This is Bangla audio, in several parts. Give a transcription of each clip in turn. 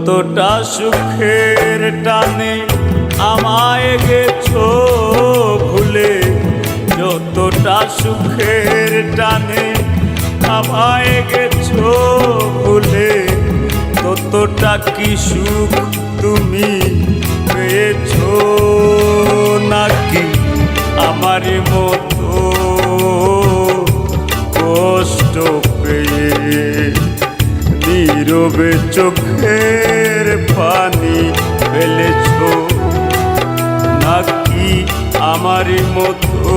যতটা সুখের টানে আমায় গেছো ভুলে, যতটা সুখের টানে আমায় গেছো ভুলে, ততটা কি সুখ তুমি পেয়েছো নাকি আমার মতো কষ্ট পেয়ে? নীরবে চোখের পানি ফেলেছো নাকি আমার মতো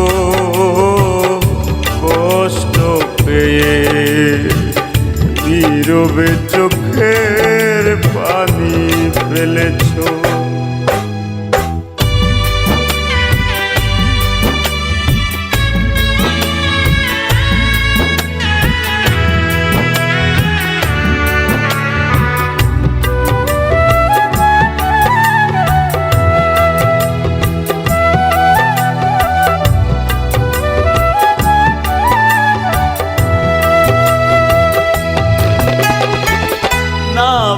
কষ্ট পেয়ে? নীরবে চোখের পানি ফেলেছো।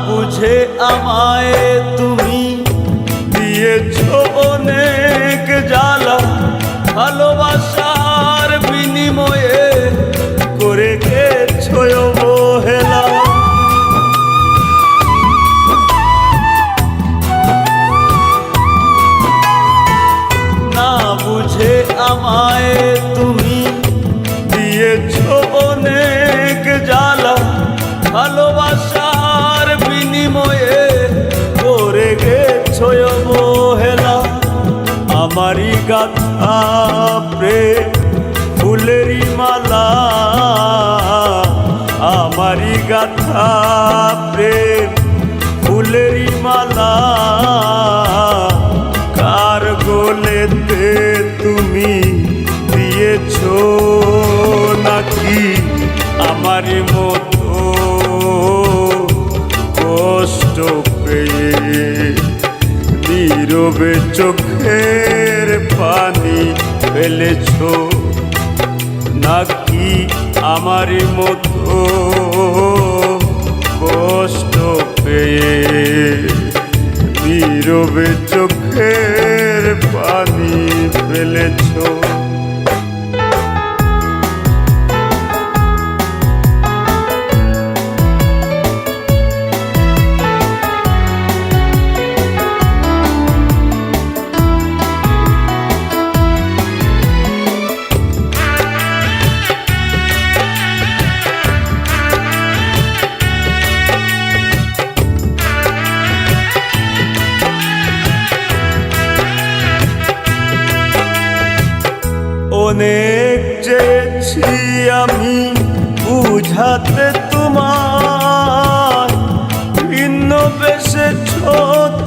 বুঝে আমায় তুমি দিয়েছো অনেক জ্বালা, ভালোবাসার বিনিময়ে করে গেছো অবহেলা। না বুঝে আমায় তুমি দিয়েছো অনেক জ্বালা, ভালোবাসার বিনিময়ে করে গেছো অবহেলা। আমারই গাথা প্রেম ফুলেরই মালা, আমারই গাথা প্রেম ফুলেরই মালা, কার গলেতে তুমি দিয়েছো নাকি আমার মতো কষ্ট পেয়ে? নীরবে চোখের পানি ফেলেছো নাকি আমার মতো কষ্ট পেয়ে? নীরবে চোখের পানি ফেলেছো। অনেক চেয়েছি আমি বুঝাতে তোমার, ভিন্ন বেসেছো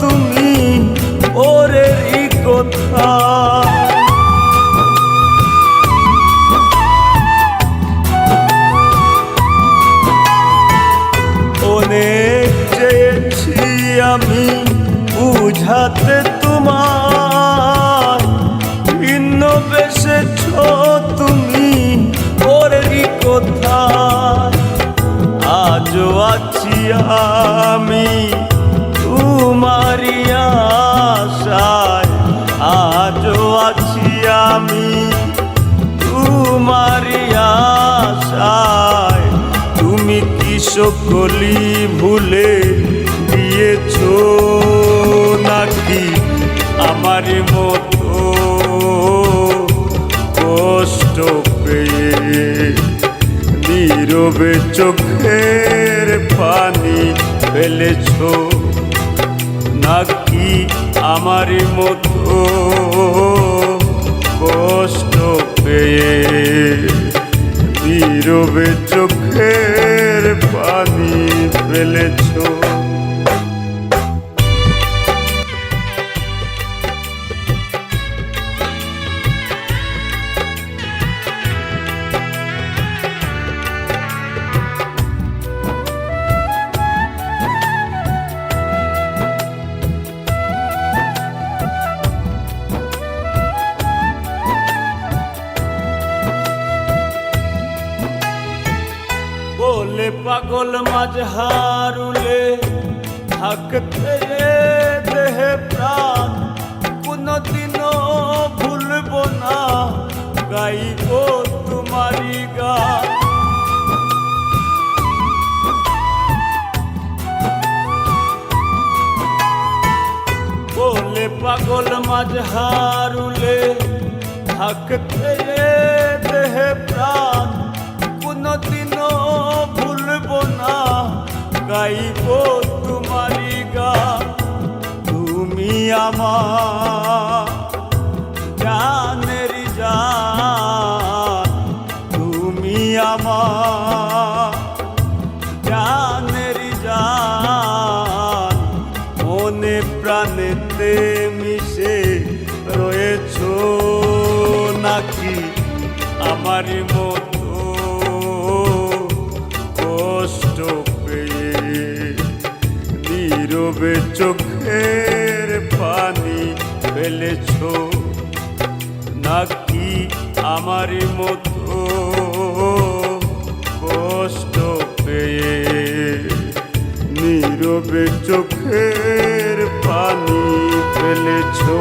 তুমি ওরেরই কথা। অনেক চেয়েছি আমি বুঝাতে তোমার, ভিন্ন বেসেছো তুমি ওরেরই কথা। আজও আছি আমি তোমারই আশায়, আজও আছি আমি তোমারই আশায়। তুমি কি সকলি ভুলে দিয়েছো নাকি আমার মতো কষ্ট পেয়ে? নীরবে চোখের পানি ফেলেছো নাকি আমার মতো কষ্ট পেয়ে? নীরবে চোখের পানি ফেলেছো। বলে পাগল মাঝহারুলে থাকতে দেহে প্রাণ কোনদিনও ভুলব না, গাইব তোমারি গান। বলে পাগল মাঝহারুলে থাকতে দেহে প্রাণ কোনদিনও ভুলব না, গাইব তোমারি গান। তুমি আমার জানের জান, তুমি আমার জানের জান, মনে প্রাণেতে মিশে রয়েছো নাকি আমারই মতো কষ্ট পেয়ে, নীরবে চোখের পানি ফেলেছো নাকি আমারই মতো কষ্ট পেয়ে, নীরবে চোখের পানি ফেলেছো।